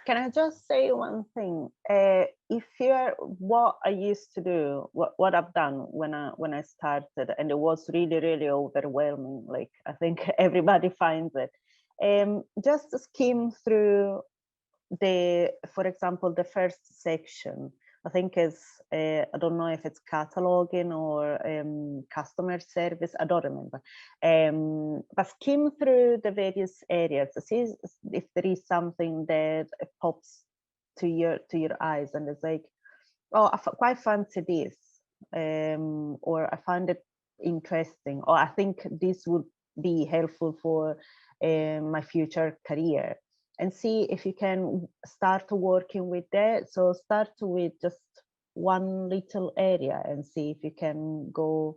Can I just say one thing? If you're, what I used to do, what I've done when I started, and it was really overwhelming. Like I think everybody finds it. Just skim through for example, the first section. I think is I don't know if it's cataloging or customer service. I don't remember. But skim through the various areas. See if there is something that pops to your eyes, and it's like, oh, I quite fancy this, or I find it interesting, or I think this would be helpful for my future career. And see if you can start working with that. So start with just one little area and see if you can go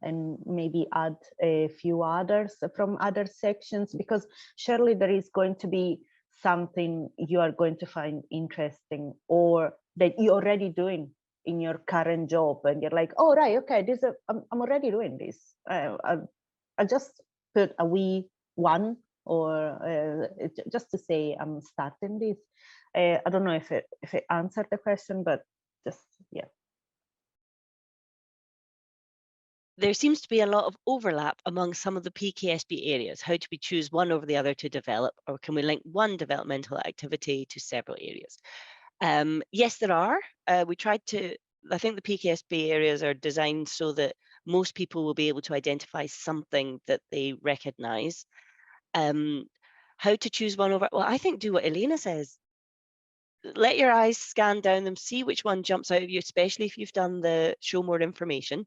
and maybe add a few others from other sections, because surely there is going to be something you are going to find interesting or that you're already doing in your current job, and you're like, oh right, okay, this I'm already doing this. I just put a wee one, or just to say I'm starting this. I don't know if it answered the question, but just, yeah. There seems to be a lot of overlap among some of the PKSB areas. How do we choose one over the other to develop, or can we link one developmental activity to several areas? Yes, there are. We tried to, I think the PKSB areas are designed so that most people will be able to identify something that they recognize. How to choose one over, well, I think do what Elena says. Let your eyes scan down them, see which one jumps out of you, especially if you've done the show more information,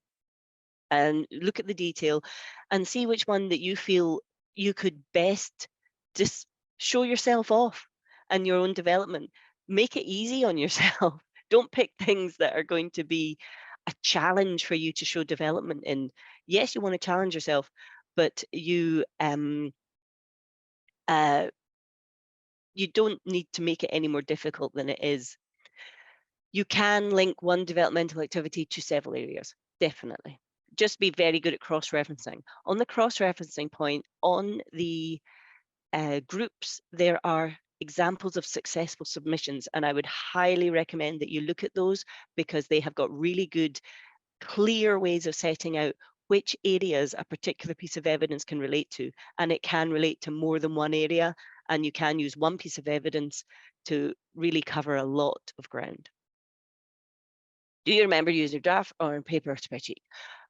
and look at the detail and see which one that you feel you could best just show yourself off and your own development. Make it easy on yourself. Don't pick things that are going to be a challenge for you to show development in. Yes, you want to challenge yourself, but you don't need to make it any more difficult than it is. You can link one developmental activity to several areas, definitely. Just be very good at cross-referencing. On the cross-referencing point, on the groups, there are examples of successful submissions, and I would highly recommend that you look at those because they have got really good, clear ways of setting out which areas a particular piece of evidence can relate to, and it can relate to more than one area, and you can use one piece of evidence to really cover a lot of ground. Do you remember using a draft or a paper spreadsheet?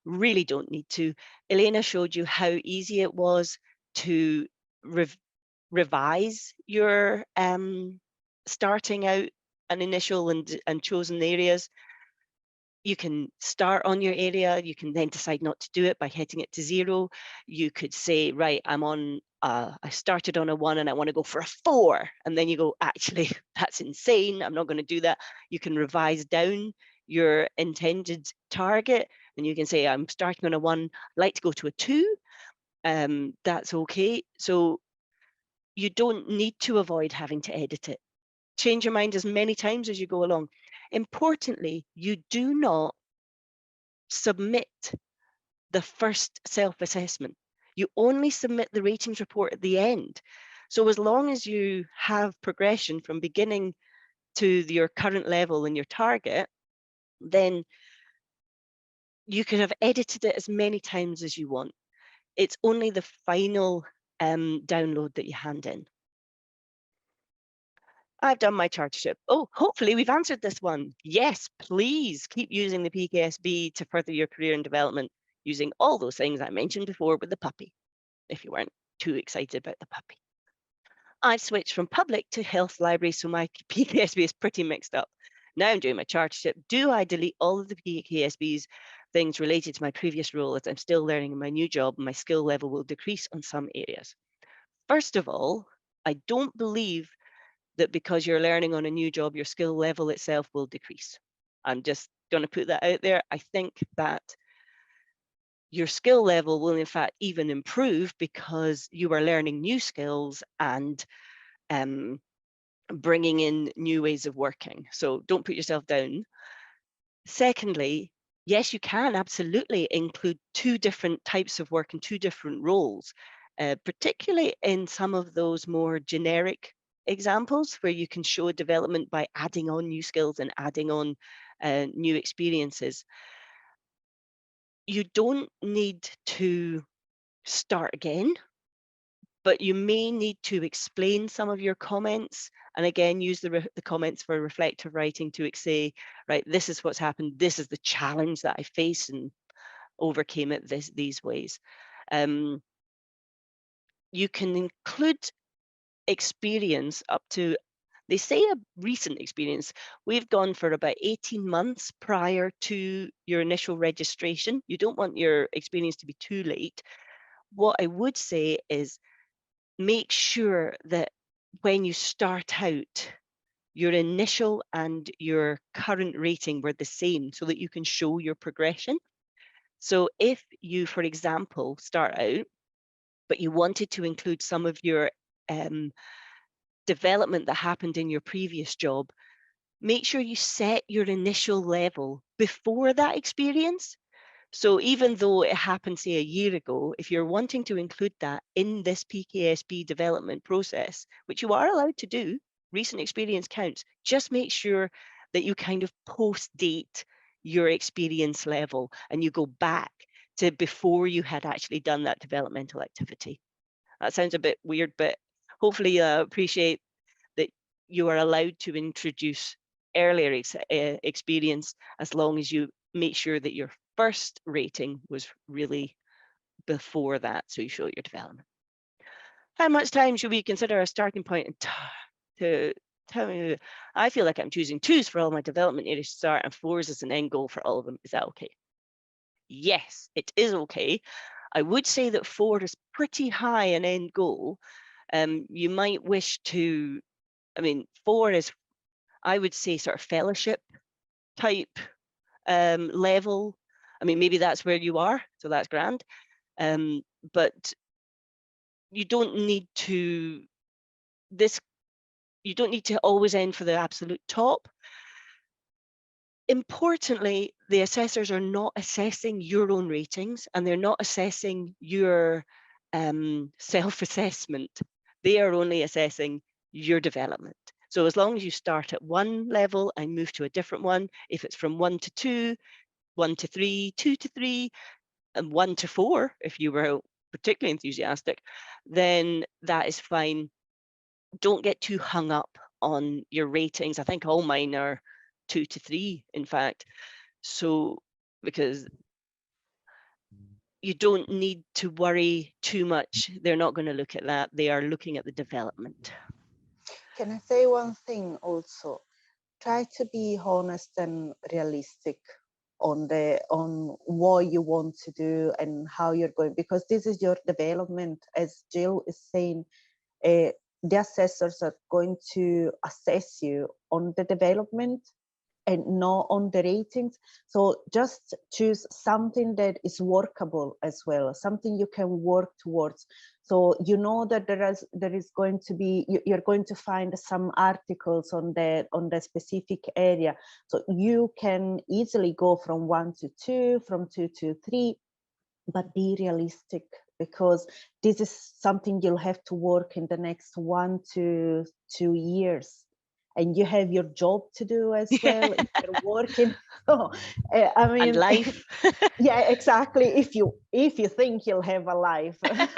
Really don't need to. Elena showed you how easy it was to revise your starting out an initial and chosen areas. You can start on your area, you can then decide not to do it by hitting it to 0. You could say, right, I'm on, I started on a 1 and I want to go for a 4. And then you go, actually, that's insane, I'm not going to do that. You can revise down your intended target and you can say, I'm starting on a 1, I'd like to go to a 2. That's okay. So you don't need to avoid having to edit it. Change your mind as many times as you go along. Importantly, you do not submit the first self-assessment. You only submit the ratings report at the end. So as long as you have progression from beginning to your current level and your target, then you can have edited it as many times as you want. It's only the final download that you hand in. I've done my chartership. Oh, hopefully we've answered this one. Yes, please keep using the PKSB to further your career and development, using all those things I mentioned before with the puppy, if you weren't too excited about the puppy. I've switched from public to health library, so my PKSB is pretty mixed up. Now I'm doing my chartership. Do I delete all of the PKSBs things related to my previous role as I'm still learning in my new job and my skill level will decrease on some areas? First of all, I don't believe that because you're learning on a new job, your skill level itself will decrease. I'm just going to put that out there. I think that your skill level will in fact even improve because you are learning new skills and bringing in new ways of working. So don't put yourself down. Secondly, yes, you can absolutely include 2 different types of work and 2 different roles, particularly in some of those more generic examples where you can show development by adding on new skills and adding on new experiences. You don't need to start again, but you may need to explain some of your comments and again use the comments for reflective writing to say, right, this is what's happened, this is the challenge that I faced and overcame it these ways. You can include experience up to, they say a recent experience. We've gone for about 18 months prior to your initial registration. You don't want your experience to be too late. What I would say is make sure that when you start out, your initial and your current rating were the same so that you can show your progression. So if you, for example, start out, but you wanted to include some of your development that happened in your previous job, make sure you set your initial level before that experience. So even though it happened, say, a year ago, if you're wanting to include that in this PKSB development process, which you are allowed to do, recent experience counts, just make sure that you kind of post-date your experience level and you go back to before you had actually done that developmental activity. That sounds a bit weird, but hopefully you appreciate that you are allowed to introduce earlier experience as long as you make sure that your first rating was really before that, so you show your development. How much time should we consider a starting point to tell me? I feel like I'm choosing 2s for all my development areas to start and 4s as an end goal for all of them. Is that okay? Yes, it is okay. I would say that 4 is pretty high an end goal. You might wish to, I mean, 4 is, I would say, sort of fellowship type level. I mean, maybe that's where you are, so that's grand. But you don't need to, you don't need to always end for the absolute top. Importantly, the assessors are not assessing your own ratings, and they're not assessing your self-assessment. They are only assessing your development. So as long as you start at one level and move to a different one, if it's from 1 to 2, 1 to 3, 2 to 3, and 1 to 4, if you were particularly enthusiastic, then that is fine. Don't get too hung up on your ratings. I think all mine are 2 to 3, in fact. So, because you don't need to worry too much. They're not going to look at that. They are looking at the development. Can I say one thing also? Try to be honest and realistic on what you want to do and how you're going, because this is your development. As Gill is saying, the assessors are going to assess you on the development and not on the ratings. So just choose something that is workable as well, something you can work towards. So you know that there is going to be, you're going to find some articles on the specific area. So you can easily go from 1 to 2, from 2 to 3, but be realistic, because this is something you'll have to work in the next 1 to 2 years. And you have your job to do as well. If you're working, so I mean, and life. yeah, exactly. If you think you'll have a life, but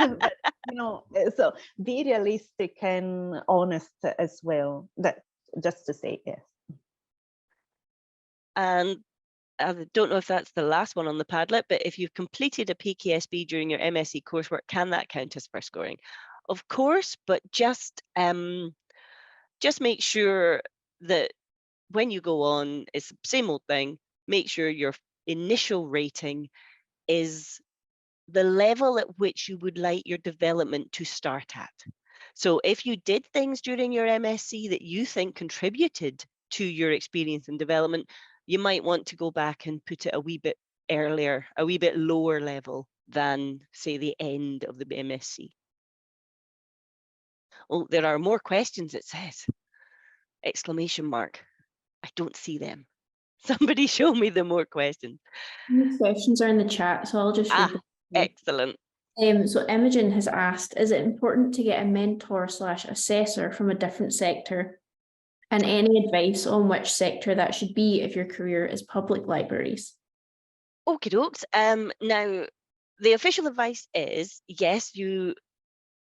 you know, so be realistic and honest as well. That just to say, yes. And I don't know if that's the last one on the Padlet, but if you've completed a PKSB during your MSc coursework, can that count as first scoring? Of course, but just make sure that when you go on, it's the same old thing. Make sure your initial rating is the level at which you would like your development to start at. So if you did things during your MSc that you think contributed to your experience and development, you might want to go back and put it a wee bit earlier, a wee bit lower level than, say, the end of the MSc. Oh, there are more questions, it says. Exclamation mark. I don't see them. Somebody show me the more questions. These questions are in the chat, so I'll just read them. Excellent. So Imogen has asked, is it important to get a mentor / assessor from a different sector? And any advice on which sector that should be if your career is public libraries? Okie dokes. Now, the official advice is, yes,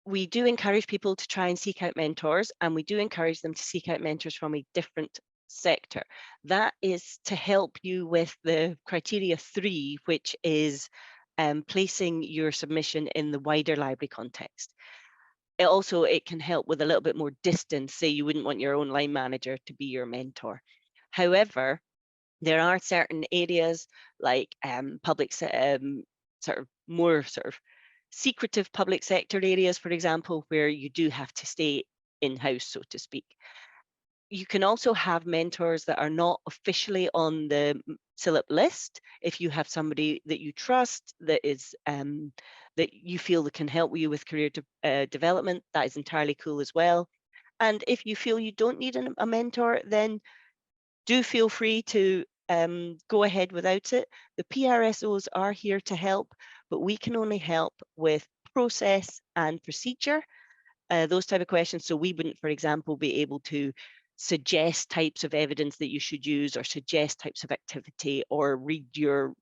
we do encourage people to try and seek out mentors, and we do encourage them to seek out mentors from a different sector. That is to help you with the criteria 3, which is placing your submission in the wider library context. It can help with a little bit more distance. Say you wouldn't want your own line manager to be your mentor. However, there are certain areas like more secretive public sector areas, for example, where you do have to stay in-house, so to speak. You can also have mentors that are not officially on the CILIP list. If you have somebody that you trust, that is that you feel that can help you with career development, that is entirely cool as well. And if you feel you don't need a mentor, then do feel free to go ahead without it. The PRSOs are here to help, but we can only help with process and procedure, those type of questions. So we wouldn't, for example, be able to suggest types of evidence that you should use, or suggest types of activity, or read your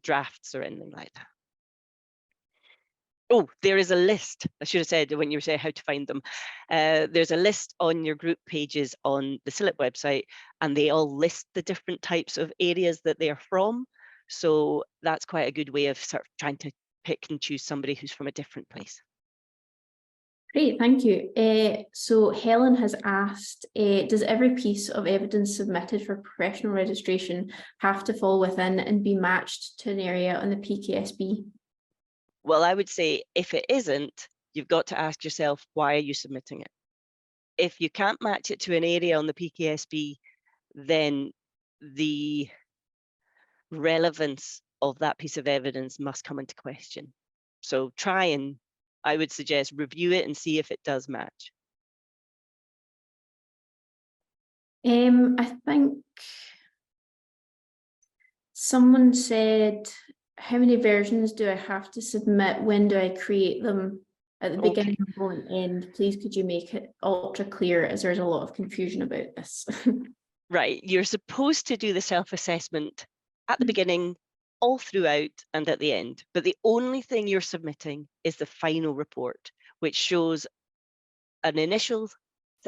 drafts or anything like that. Oh, there is a list. I should have said when you were saying how to find them. There's a list on your group pages on the CILIP website, and they all list the different types of areas that they are from. So that's quite a good way of sort of trying to pick and choose somebody who's from a different place. Great, thank you. So Helen has asked, does every piece of evidence submitted for professional registration have to fall within and be matched to an area on the PKSB? Well, I would say if it isn't, you've got to ask yourself, why are you submitting it? If you can't match it to an area on the PKSB, then the relevance of that piece of evidence must come into question. So try and, I would suggest, review it and see if it does match. I think someone said, how many versions do I have to submit? When do I create them? At the beginning and end? Please, could you make it ultra clear, as there's a lot of confusion about this. Right, you're supposed to do the self-assessment at the beginning, all throughout, and at the end. But the only thing you're submitting is the final report, which shows an initial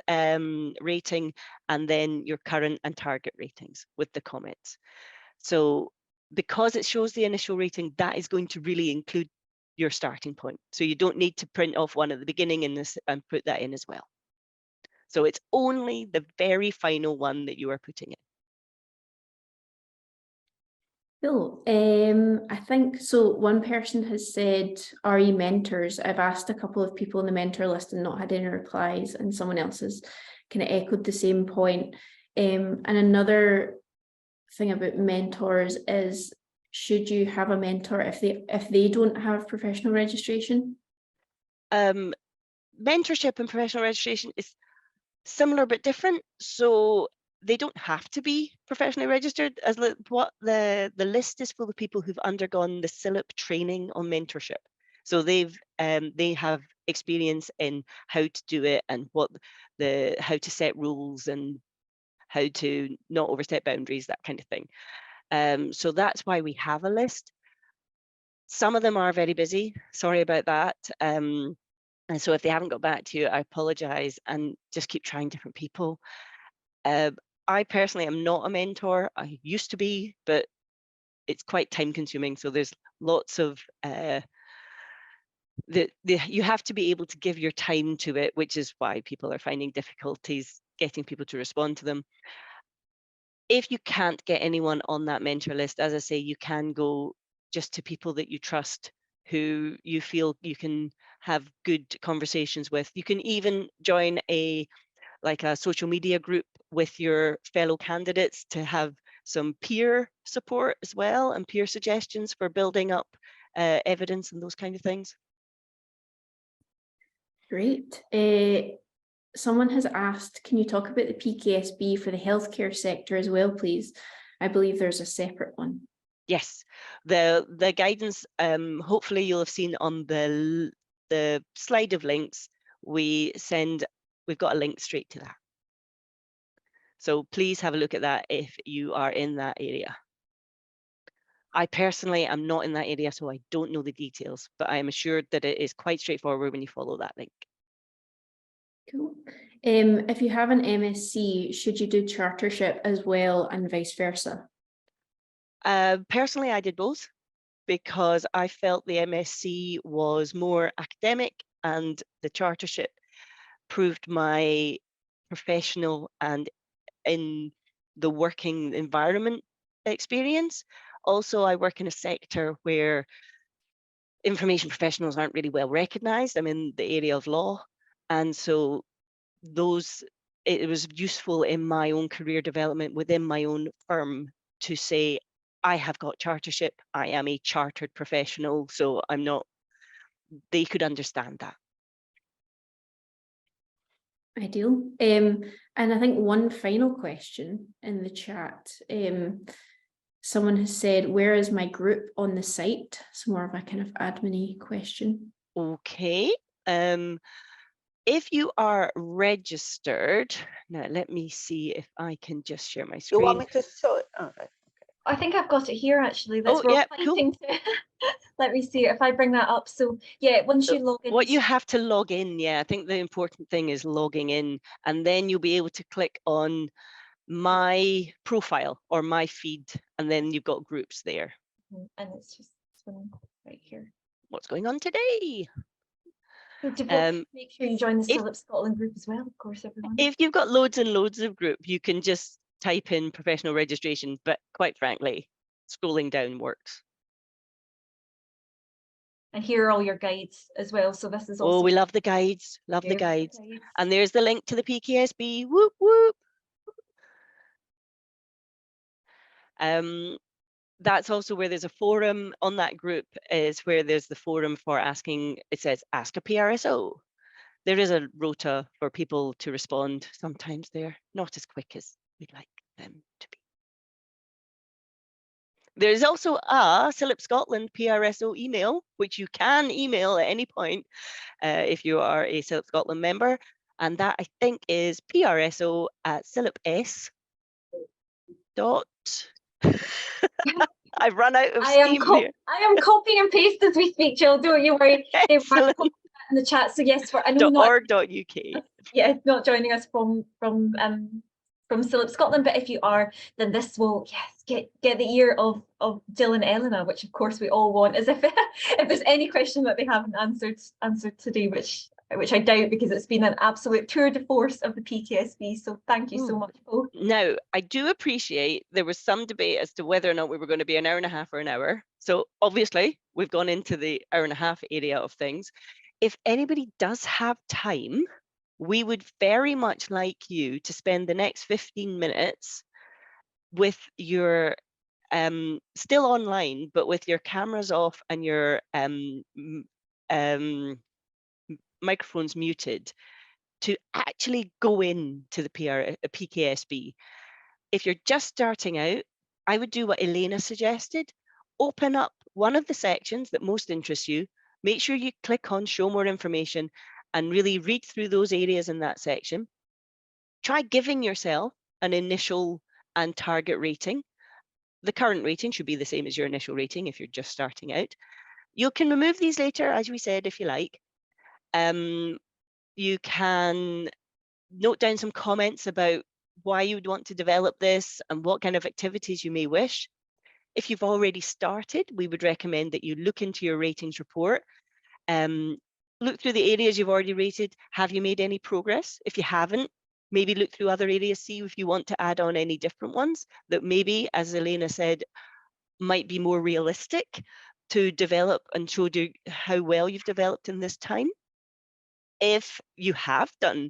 rating and then your current and target ratings with the comments. So because it shows the initial rating, that is going to really include your starting point. So you don't need to print off one at the beginning and put that in as well. So it's only the very final one that you are putting in. Cool. I think so. One person has said, are you mentors? I've asked a couple of people in the mentor list and not had any replies, and someone else has kind of echoed the same point. And another thing about mentors is, should you have a mentor if they don't have professional registration? Mentorship and professional registration is similar but different. So they don't have to be professionally registered, as what the list is full of people who've undergone the CILIP training on mentorship. So they have experience in how to do it and how to set rules and how to not overstep boundaries, that kind of thing. So that's why we have a list. Some of them are very busy. Sorry about that. And so if they haven't got back to you, I apologize, and just keep trying different people. I personally am not a mentor. I used to be, but it's quite time consuming. So there's lots of, you have to be able to give your time to it, which is why people are finding difficulties getting people to respond to them. If you can't get anyone on that mentor list, as I say, you can go just to people that you trust, who you feel you can have good conversations with. You can even join a social media group with your fellow candidates to have some peer support as well, and peer suggestions for building up evidence and those kind of things. Great. Someone has asked, can you talk about the PKSB for the healthcare sector as well, please? I believe there's a separate one. Yes, the guidance, hopefully you'll have seen on the slide of links, we've got a link straight to that. So please have a look at that if you are in that area. I personally am not in that area, so I don't know the details, but I am assured that it is quite straightforward when you follow that link. Cool. If you have an MSc, should you do chartership as well and vice versa? Personally, I did both because I felt the MSc was more academic and the chartership proved my professional and in the working environment experience. Also, I work in a sector where information professionals aren't really well recognized. I'm in the area of law, and so it was useful in my own career development within my own firm to say, I have got chartership, I am a chartered professional, so I'm not, they could understand that. Ideal. And I think one final question in the chat. Someone has said, where is my group on the site? So more of a kind of admin-y question. Okay. If you are registered, now let me see if I can just share my screen. You want me to show it? Oh, right. I think I've got it here actually. Oh, yeah, cool. Let me see if I bring that up. So yeah, once you log in. What you have to log in, yeah, I think the important thing is logging in, and then you'll be able to click on my profile or my feed, and then you've got groups there. And it's just right here. What's going on today? So make sure you join the CILIP Scotland group as well, of course, everyone. If you've got loads and loads of group, you can just type in professional registration, but quite frankly, scrolling down works. And here are all your guides as well. So this is also. Oh, we love the guides, love the guides. And there's the link to the PKSB, whoop, whoop. That's also where there's a forum on that group, is where there's the forum for asking, it says, ask a PRSO. There is a rota for people to respond. Sometimes they're not as quick as we'd like them to be. There's also a CILIP Scotland PRSO email, which you can email at any point if you are a CILIP Scotland member. And that, I think, is PRSO@CILIPS. I've run out of steam here. I am copying and paste as we speak, Jill. Don't you worry. They've put that in the chat. So yes, I know .org.uk. Yeah, not joining us from CILIP Scotland, but if you are, then this will get the ear of Gill and Elena, which of course we all want. As if there's any question that they haven't answered today, which I doubt, because it's been an absolute tour de force of the PKSB. So thank you so much, both. Now, I do appreciate there was some debate as to whether or not we were going to be an hour and a half or an hour. So obviously we've gone into the hour and a half area of things. If anybody does have time, we would very much like you to spend the next 15 minutes with your still online, but with your cameras off and your microphones muted, to actually go into the PKSB. If you're just starting out, I would do what Elena suggested. Open up one of the sections that most interests you. Make sure you click on show more information and really read through those areas in that section. Try giving yourself an initial and target rating. The current rating should be the same as your initial rating if you're just starting out. You can remove these later, as we said, if you like. You can note down some comments about why you would want to develop this and what kind of activities you may wish. If you've already started, we would recommend that you look into your ratings report. Look through the areas you've already rated. Have you made any progress? If you haven't, maybe look through other areas, see if you want to add on any different ones that maybe, as Elena said, might be more realistic to develop and show you how well you've developed in this time. If you have done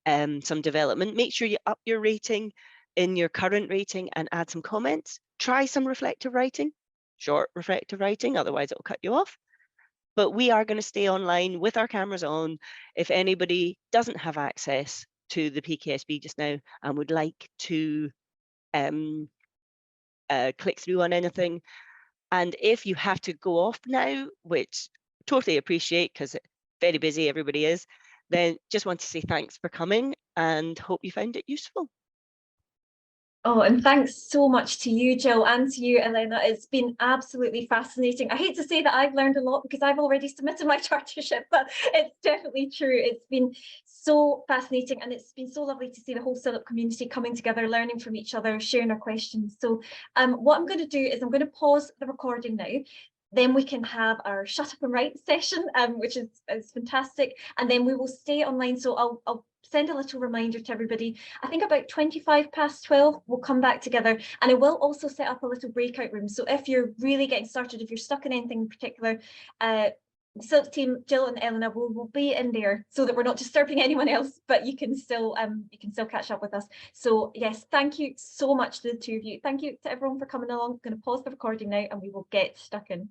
some development, make sure you up your rating in your current rating and add some comments. Try some reflective writing, short reflective writing, otherwise it'll cut you off. But we are going to stay online with our cameras on if anybody doesn't have access to the PKSB just now and would like to click through on anything. And if you have to go off now, which I totally appreciate because it's very busy, everybody is, then just want to say thanks for coming and hope you found it useful. Oh, and thanks so much to you, Jill, and to you, Elena. It's been absolutely fascinating. I hate to say that I've learned a lot because I've already submitted my chartership, but it's definitely true. It's been so fascinating, and it's been so lovely to see the whole CILIP community coming together, learning from each other, sharing our questions. So what I'm going to do is I'm going to pause the recording now. Then we can have our shut up and write session, which is fantastic. And then we will stay online. So I'll send a little reminder to everybody. I think about 12:25, we'll come back together, and I will also set up a little breakout room. So if you're really getting started, if you're stuck in anything in particular, the CILIP team, Gill and Elena, will be in there so that we're not disturbing anyone else, but you can still catch up with us. So yes, thank you so much to the two of you. Thank you to everyone for coming along. I'm going to pause the recording now and we will get stuck in.